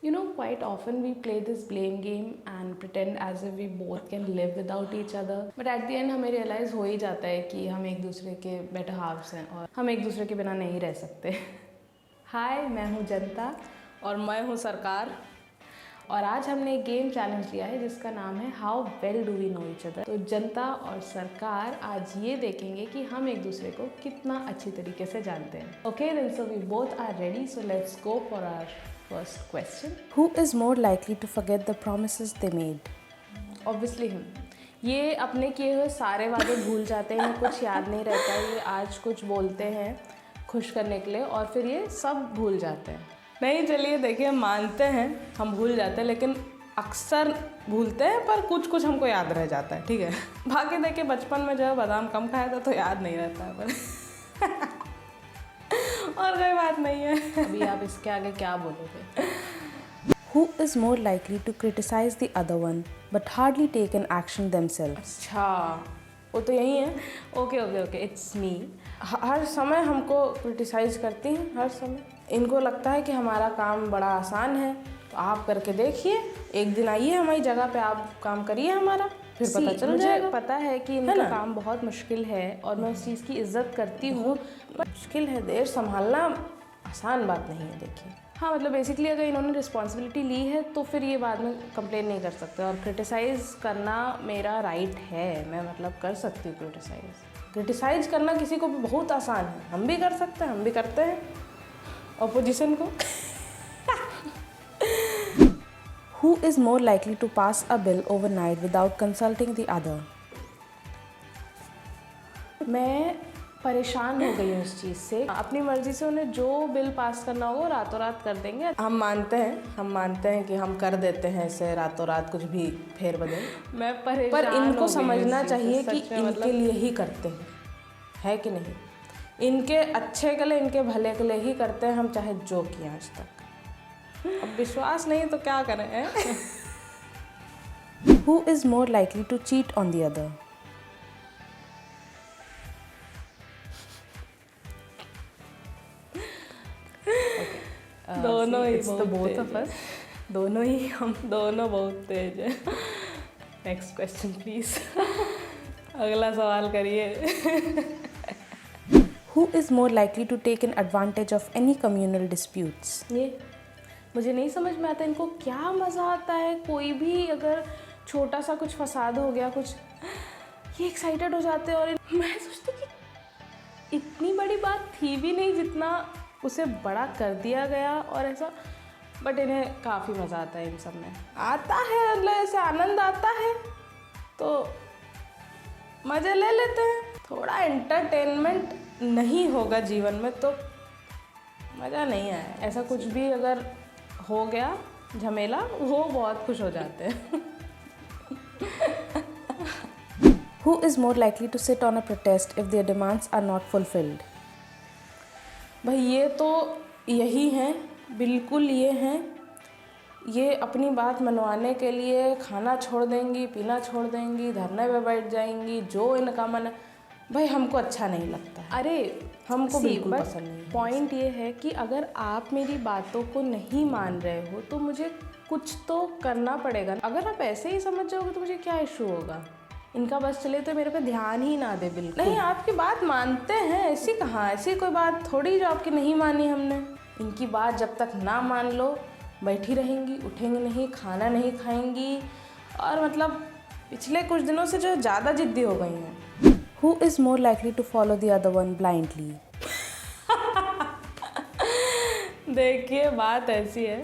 Quite often we play this blame game and pretend as if we both can live without each other. But at the end हमें realize हो ही जाता है कि हम एक दूसरे के better halves हैं और हम एक दूसरे के बिना नहीं रह सकते. हाय, मैं हूँ जनता और मैं हूँ सरकार. और आज हमने एक गेम चैलेंज लिया है जिसका नाम है how well do we know each other. तो जनता और सरकार आज ये देखेंगे कि हम एक दूसरे को कितना अच्छी तरीके से जानते हैं. Okay then, so we both are ready, so let's go for our first question. Who is more likely to forget the promises they made? Obviously हम. ये अपने किए हुए सारे वादे भूल जाते हैं, इन्हें कुछ याद नहीं रहता है. ये आज कुछ बोलते हैं खुश करने के लिए और फिर ये सब भूल जाते हैं. नहीं, चलिए देखिए, मानते हैं हम भूल जाते हैं, लेकिन अक्सर भूलते हैं, पर कुछ कुछ हमको याद रह जाता है. ठीक है. बाकी देखिए, बचपन में जो है बादाम कम खाया था तो याद नहीं रहता है, पर और कोई बात नहीं है. अभी आप इसके आगे क्या बोलोगे? Who is more likely to criticize the other one but hardly take an action themselves? अच्छा, वो तो यही है. Okay, it's me. हर समय हमको क्रिटिसाइज करती हैं, हर समय. इनको लगता है कि हमारा काम बड़ा आसान है, तो आप करके देखिए, एक दिन आइए हमारी जगह पे, आप काम करिए हमारा, फिर पता चल जाएगा. मुझे पता है कि इनका काम बहुत मुश्किल है और मैं उस चीज़ की इज्जत करती हूँ. मुश्किल है, देर संभालना आसान बात नहीं है. देखिए, हाँ, मतलब बेसिकली अगर इन्होंने रिस्पॉन्सिबिलिटी ली है तो फिर ये बाद में कंप्लेन नहीं कर सकते. और क्रिटिसाइज़ करना मेरा राइट है, मैं मतलब कर सकती हूँ क्रिटिसाइज करना किसी को भी बहुत आसान है. हम भी कर सकते हैं, हम भी करते हैं ऑपोजिशन को. Who is more likely to pass a bill overnight without consulting the other? मैं परेशान हो गई हूँ इस चीज़ से. अपनी मर्ज़ी से उन्हें जो बिल पास करना हो रातों रात कर देंगे. हम मानते हैं कि हम कर देते हैं इसे रातों रात, कुछ भी फेरबदल. मैं परेशान पर इनको हो गई समझना इस चीज़ चाहिए से, कि सच में, इनके मतलब लिए ही करते हैं, है कि नहीं. इनके अच्छे के लिए, इनके भले के लिए ही करते हैं हम, चाहे जो किया आज तक. अब विश्वास नहीं तो क्या करें. Who is more likely to cheat on the other? दोनों ही it's the both of us. दोनों ही, हम दोनों बहुत तेज है. Next question please. अगला सवाल करिए. Who is more likely to take an advantage of any communal disputes? ये मुझे नहीं समझ में आता, इनको क्या मज़ा आता है. कोई भी अगर छोटा सा कुछ फसाद हो गया, कुछ, ये एक्साइटेड हो जाते हैं. और मैं सोचती कि इतनी बड़ी बात थी भी नहीं जितना उसे बड़ा कर दिया गया और ऐसा. बट इन्हें काफ़ी मज़ा आता है इन सब में. आता है, मतलब ऐसे आनंद आता है तो मज़े ले लेते हैं. थोड़ा एंटरटेनमेंट नहीं होगा जीवन में तो मज़ा नहीं आया. ऐसा कुछ भी अगर हो गया झमेला, वो बहुत खुश हो जाते हैं. Who is more likely to sit on a protest if their demands are not fulfilled? भाई ये तो यही हैं, बिल्कुल ये हैं. ये अपनी बात मनवाने के लिए खाना छोड़ देंगी, पीना छोड़ देंगी, धरने पे बैठ जाएंगी, जो इनका मन. भाई हमको अच्छा नहीं लगता है. अरे हमको बिल्कुल पसंद नहीं है. पॉइंट ये है कि अगर आप मेरी बातों को नहीं मान रहे हो तो मुझे कुछ तो करना पड़ेगा. अगर आप ऐसे ही समझ जाओगे तो मुझे क्या इशू होगा. इनका बस चले तो मेरे पे ध्यान ही ना दे. बिल्कुल नहीं, आपकी बात मानते हैं, ऐसी कहाँ, ऐसी कोई बात थोड़ी जो आपकी नहीं मानी हमने. इनकी बात जब तक ना मान लो, बैठी रहेंगी, उठेंगी नहीं, खाना नहीं खाएंगी. और मतलब पिछले कुछ दिनों से जो ज़्यादा जिद्दी हो गई हैं. Who is more likely to follow the other one blindly? देखिए, बात ऐसी है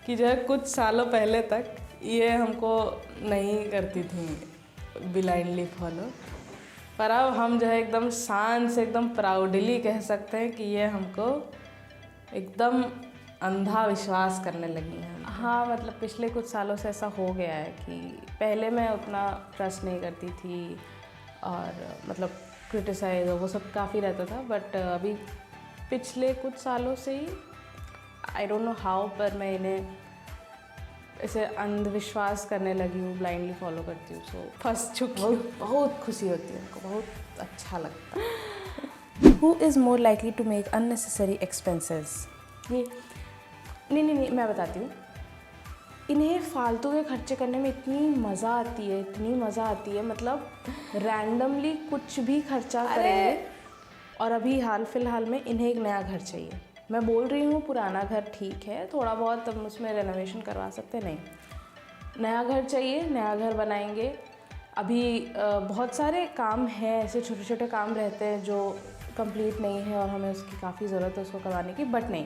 कि जो है कुछ सालों पहले तक ये हमको नहीं करती थी ब्लाइंडली फॉलो, पर अब हम जो है एकदम शान से, एकदम प्राउडली कह सकते हैं कि ये हमको एकदम अंधा विश्वास करने लगी हैं. हाँ, मतलब पिछले कुछ सालों से ऐसा हो गया है कि पहले मैं उतना ट्रस्ट नहीं करती थी और मतलब क्रिटिसाइज वो सब काफ़ी रहता था. बट अभी पिछले कुछ सालों से ही, आई डोंट नो हाउ, पर मैं इन्हें ऐसे अंधविश्वास करने लगी हूँ, ब्लाइंडली फॉलो करती हूँ. सो फंस चुकी हूँ. बहुत खुशी होती है उनको, बहुत अच्छा लगता है. Who is more likely to make unnecessary expenses? ये नहीं, मैं बताती हूँ. इन्हें फालतू के खर्चे करने में इतनी मज़ा आती है, मतलब रैंडमली कुछ भी खर्चा करेंगे। और अभी हाल फिलहाल में इन्हें एक नया घर चाहिए। मैं बोल रही हूँ पुराना घर ठीक है, थोड़ा बहुत हम उसमें रेनोवेशन करवा सकते, नहीं, नया घर चाहिए, नया घर बनाएंगे। अभी बहुत सारे काम हैं, ऐसे छोटे छोटे काम रहते हैं जो कंप्लीट नहीं है और हमें उसकी काफ़ी ज़रूरत है उसको करवाने की, बट नहीं,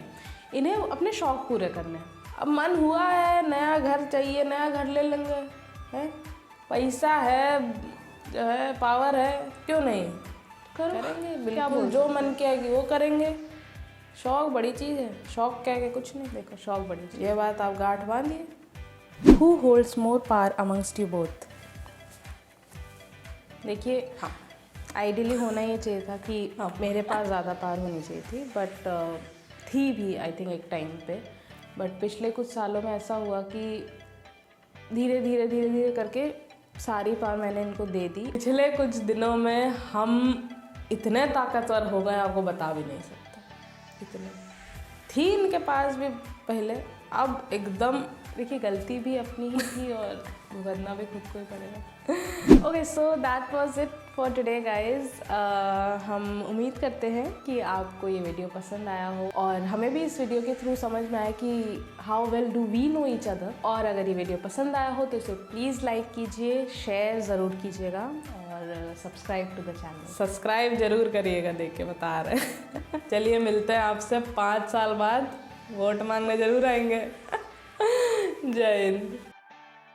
इन्हें अपने शौक़ पूरे करने हैं। अब मन हुआ है नया घर चाहिए, नया घर ले लेंगे, है पैसा है, जो है पावर है, क्यों नहीं करेंगे, बिल्कुल जो मन के आएगी वो करेंगे। शौक़ बड़ी चीज़ है, शौक़ क्या है कुछ नहीं, देखो शौक़ बड़ी चीज़, ये बात आप गांठ बांधिए। Who holds more power amongst you both? देखिए, हाँ, आइडियली होना ये चाहिए था कि मेरे पास ज़्यादा पावर होनी चाहिए थी, बट थी भी आई थिंक एक टाइम पे, बट पिछले कुछ सालों में ऐसा हुआ कि धीरे धीरे करके सारी पावर मैंने इनको दे दी। पिछले कुछ दिनों में हम इतने ताकतवर हो गए, आपको बता भी नहीं सकता। इतने थी इनके पास भी पहले, अब एकदम, देखिए गलती भी अपनी ही थी और भुगतना भी खुद को ही पड़ेगा। Okay, so that was it for today guys. हम उम्मीद करते हैं कि आपको ये वीडियो पसंद आया हो और हमें भी इस वीडियो के थ्रू समझ में आया कि how well do we know each other. और अगर ये वीडियो पसंद आया हो तो इसे प्लीज़ लाइक कीजिए, शेयर ज़रूर कीजिएगा और subscribe to the channel. Subscribe जरूर करिएगा, देख के बता रहे हैं। चलिए मिलते हैं आपसे 5 साल बाद, वोट मांगने जरूर आएंगे। जय हिंद।